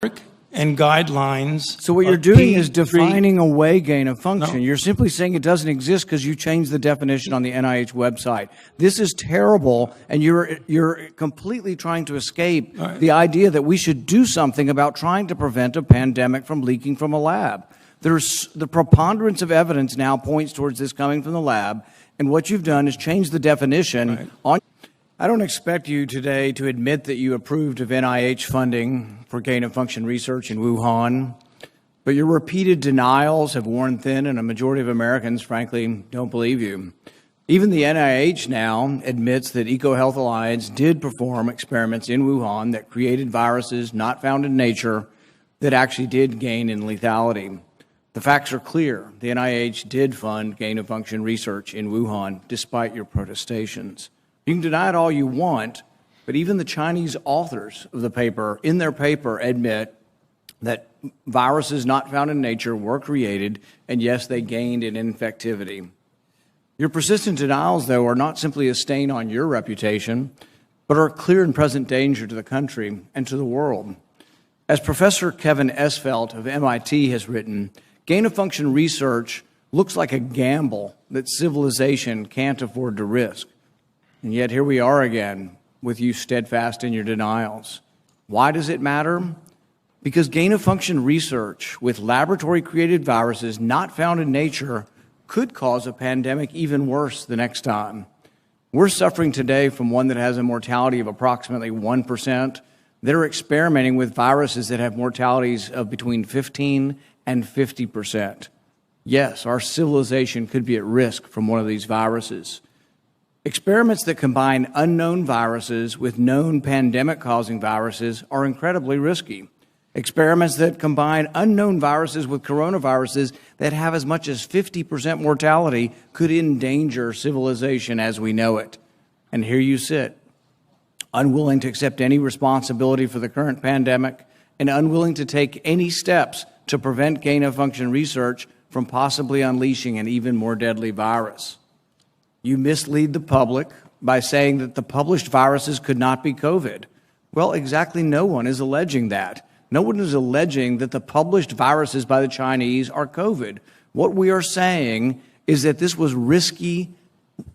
and guidelines. So what you're doing is defining away gain of function. No. You're simply saying it doesn't exist because you changed the definition on the NIH website. This is terrible, and you're completely trying to escape the idea that we should do something about trying to prevent a pandemic from leaking from a lab. The preponderance of evidence now points towards this coming from the lab, and what you've done is change the definition on. I don't expect you today to admit that you approved of NIH funding for gain-of-function research in Wuhan, but your repeated denials have worn thin, and a majority of Americans, frankly, don't believe you. Even the NIH now admits that EcoHealth Alliance did perform experiments in Wuhan that created viruses not found in nature that actually did gain in lethality. The facts are clear. The NIH did fund gain-of-function research in Wuhan, despite your protestations. You can deny it all you want, but even the Chinese authors of the paper, in their paper, admit that viruses not found in nature were created, and yes, they gained in infectivity. Your persistent denials, though, are not simply a stain on your reputation, but are a clear and present danger to the country and to the world. As Professor Kevin Esfelt of MIT has written, gain-of-function research looks like a gamble that civilization can't afford to risk. And yet here we are again with you steadfast in your denials. Why does it matter? Because gain-of-function research with laboratory-created viruses not found in nature could cause a pandemic even worse the next time. We're suffering today from one that has a mortality of approximately 1%. They're experimenting with viruses that have mortalities of between 15 and 50%. Yes, our civilization could be at risk from one of these viruses. Experiments that combine unknown viruses with known pandemic-causing viruses are incredibly risky. Experiments that combine unknown viruses with coronaviruses that have as much as 50% mortality could endanger civilization as we know it. And here you sit, unwilling to accept any responsibility for the current pandemic and unwilling to take any steps to prevent gain-of-function research from possibly unleashing an even more deadly virus. You mislead the public by saying that the published viruses could not be COVID. Well, exactly no one is alleging that. No one is alleging that the published viruses by the Chinese are COVID. What we are saying is that this was risky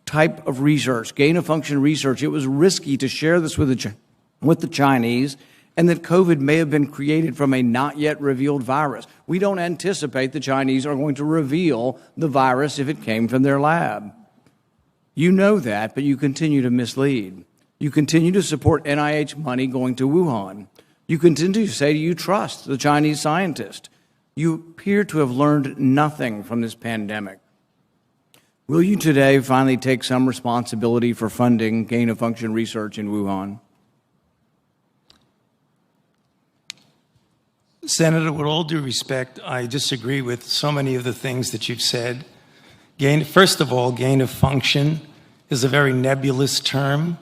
type of research, gain-of-function research. It was risky to share this with the Chinese, and that COVID may have been created from a not yet revealed virus. We don't anticipate the Chinese are going to reveal the virus if it came from their lab. You know that, but you continue to mislead. You continue to support NIH money going to Wuhan. You continue to say you trust the Chinese scientists. You appear to have learned nothing from this pandemic. Will you today finally take some responsibility for funding gain-of-function research in Wuhan? Senator, with all due respect, I disagree with so many of the things that you've said. First of all, gain of function is a very nebulous term.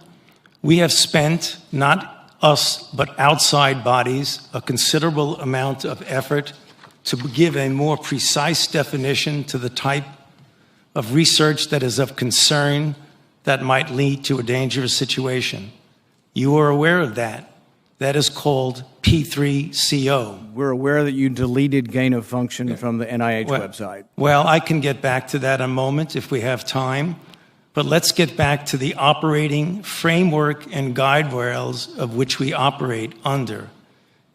We have spent, not us, but outside bodies, a considerable amount of effort to give a more precise definition to the type of research that is of concern that might lead to a dangerous situation. You are aware of that. That is called P3CO. We're aware that you deleted gain of function from the NIH website. Well, I can get back to that in a moment if we have time. But let's get back to the operating framework and guide rails of which we operate under.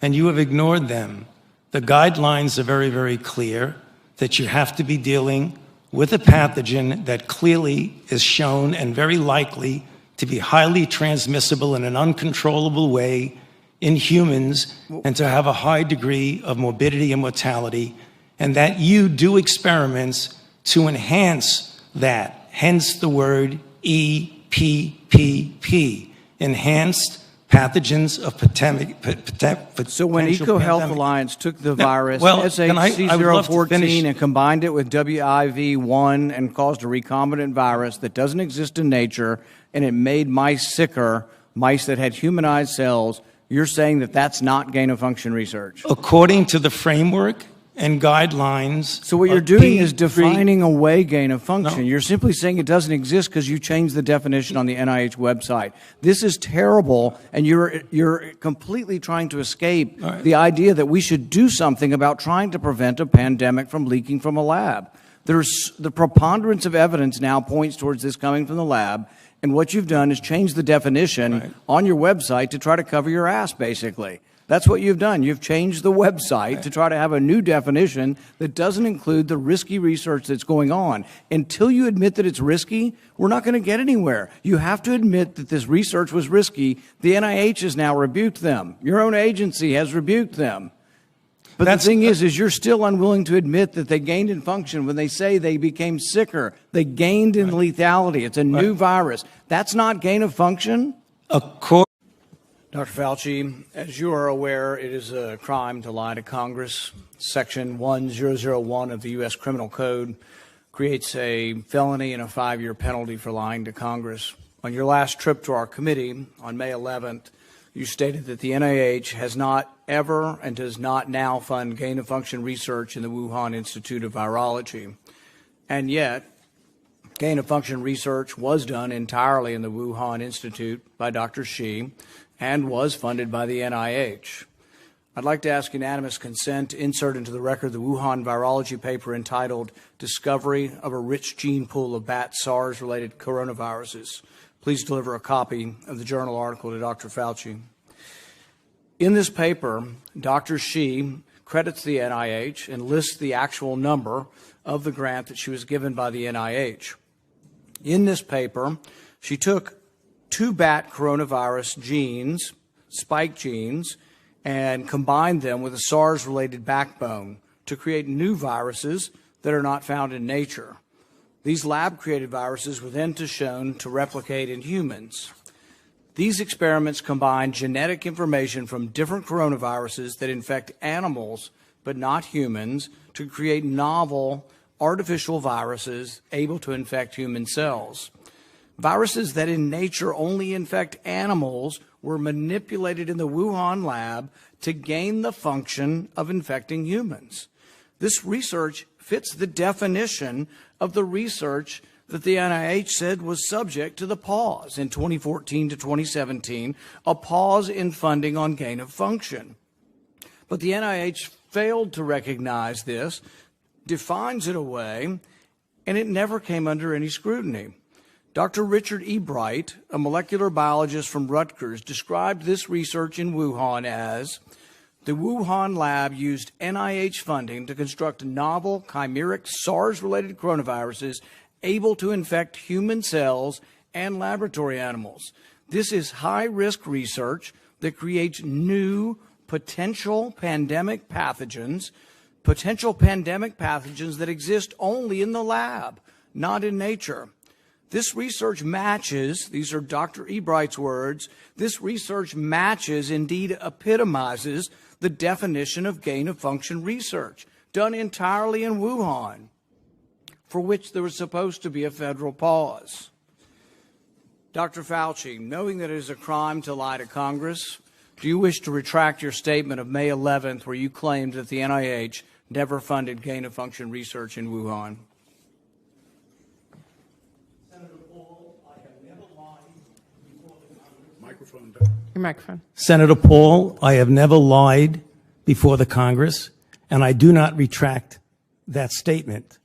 And you have ignored them. The guidelines are very, very clear that you have to be dealing with a pathogen that clearly is shown and very likely to be highly transmissible in an uncontrollable way in humans and to have a high degree of morbidity and mortality, and that you do experiments to enhance that, hence the word EPPP, enhanced pathogens of pandemic. So when EcoHealth Alliance took the virus, SHC014, and combined it with WIV1 and caused a recombinant virus that doesn't exist in nature, and it made mice sicker, mice that had humanized cells, you're saying that that's not gain-of-function research? According to the framework and guidelines. So what you're doing is defining away gain of function. No. You're simply saying it doesn't exist because you changed the definition on the NIH website. This is terrible, and you're completely trying to escape the idea that we should do something about trying to prevent a pandemic from leaking from a lab. There's the preponderance of evidence now points towards this coming from the lab, and what you've done is change the definition on your website to try to cover your ass, basically. That's what you've done. You've changed the website to try to have a new definition that doesn't include the risky research that's going on. Until you admit that it's risky, we're not going to get anywhere. You have to admit that this research was risky. The NIH has now rebuked them. Your own agency has rebuked them. But the thing is you're still unwilling to admit that they gained in function when they say they became sicker. They gained in lethality. It's a new virus. That's not gain of function? Dr. Fauci, as you are aware, it is a crime to lie to Congress. Section 1001 of the U.S. Criminal Code creates a felony and a 5-year penalty for lying to Congress. On your last trip to our committee on May 11th, you stated that the NIH has not ever and does not now fund gain-of-function research in the Wuhan Institute of Virology. And yet, gain-of-function research was done entirely in the Wuhan Institute by Dr. Shi, and was funded by the NIH. I'd like to ask unanimous consent to insert into the record the Wuhan virology paper entitled Discovery of a Rich Gene Pool of Bat SARS-Related Coronaviruses. Please deliver a copy of the journal article to Dr. Fauci. In this paper, Dr. Shi credits the NIH and lists the actual number of the grant that she was given by the NIH. In this paper, she took 2 bat coronavirus genes, spike genes, and combined them with a SARS-related backbone to create new viruses that are not found in nature. These lab-created viruses were then shown to replicate in humans. These experiments combine genetic information from different coronaviruses that infect animals but not humans to create novel artificial viruses able to infect human cells. Viruses that in nature only infect animals were manipulated in the Wuhan lab to gain the function of infecting humans. This research fits the definition of the research that the NIH said was subject to the pause in 2014 to 2017, a pause in funding on gain of function. But the NIH failed to recognize this, defines it away, and it never came under any scrutiny. Dr. Richard E. Bright, a molecular biologist from Rutgers, described this research in Wuhan as the Wuhan lab used NIH funding to construct novel chimeric SARS-related coronaviruses able to infect human cells and laboratory animals. This is high-risk research that creates new potential pandemic pathogens that exist only in the lab, not in nature. This research matches, these are Dr. E. Bright's words, this research matches, indeed epitomizes, the definition of gain-of-function research, done entirely in Wuhan, for which there was supposed to be a federal pause. Dr. Fauci, knowing that it is a crime to lie to Congress, do you wish to retract your statement of May 11th where you claimed that the NIH never funded gain-of-function research in Wuhan? Your microphone. Senator Paul, I have never lied before the Congress, and I do not retract that statement.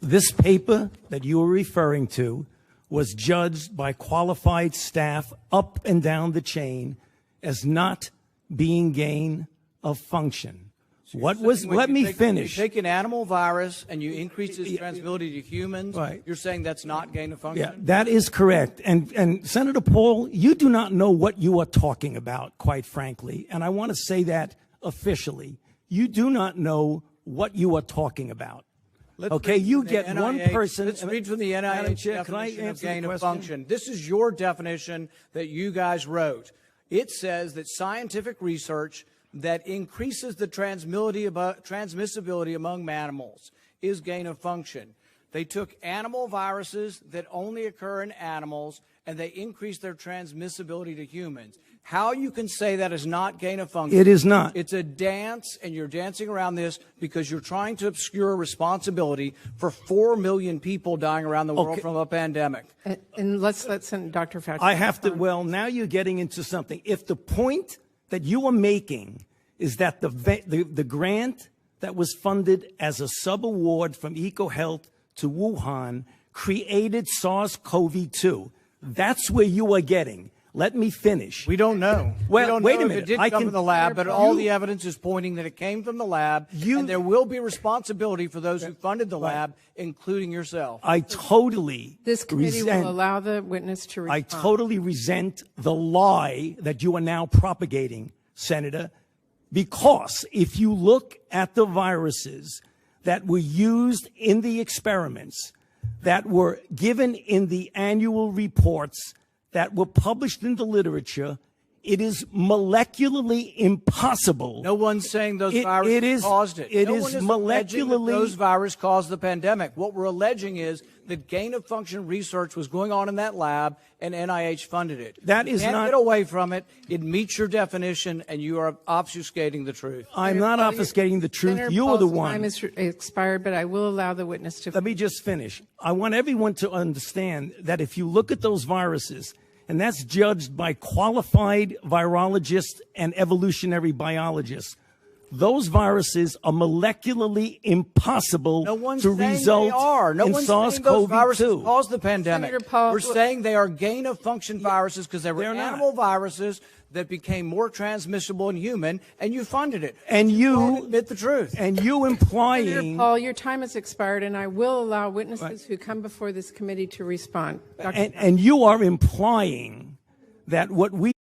This paper that you are referring to was judged by qualified staff up and down the chain as not being gain of function. What was, let me finish. You take an animal virus and you increase its transmissibility to humans, right. You're saying that's not gain of function? Yeah, that is correct. And Senator Paul, you do not know what you are talking about, quite frankly. And I want to say that officially. You do not know what you are talking about. Okay, you get one person. Let's read from the NIH definition of gain of function. This is your definition that you guys wrote. It says that scientific research that increases the transmissibility among mammals is gain of function. They took animal viruses that only occur in animals and they increased their transmissibility to humans. how you can say that is not gain of function. It is not. It's a dance, and you're dancing around this because you're trying to obscure responsibility for 4 million people dying around the world from a pandemic. And let's Dr. Fauci. I have to, well, now you're getting into something. If the point that you are making is that the grant that was funded as a sub-award from EcoHealth to Wuhan created SARS-CoV-2, that's where you are getting. Let me finish. We don't know. Well, we don't wait know a minute. If it did come from the lab, but all the evidence is pointing that it came from the lab, and there will be responsibility for those who funded the lab, including yourself. I totally This committee will allow the witness to respond. I totally resent the lie that you are now propagating, Senator, because if you look at the viruses that were used in the experiments, that were given in the annual reports, that were published in the literature, it is molecularly impossible. No one's saying those viruses caused it. It no is one is molecularly. Those viruses caused the pandemic. What we're alleging is that gain-of-function research was going on in that lab, and NIH funded it. That is you can't not. Get away from it. It meets your definition, and you are obfuscating the truth. I'm not obfuscating the truth. Senator You are the Paul's one. Time is expired, but I will allow the witness to. Let me just finish. I want everyone to understand that if you look at those viruses, and that's judged by qualified virologists and evolutionary biologists, those viruses are molecularly impossible to result in SARS-CoV-2. Viruses caused the pandemic. Senator Paul, we're saying they are gain-of-function viruses because they were animal viruses that became more transmissible in human, and you funded it. And you admit the truth. And you implying. Senator Paul, your time has expired, and I will allow witnesses who come before this committee to respond. And you are implying that what we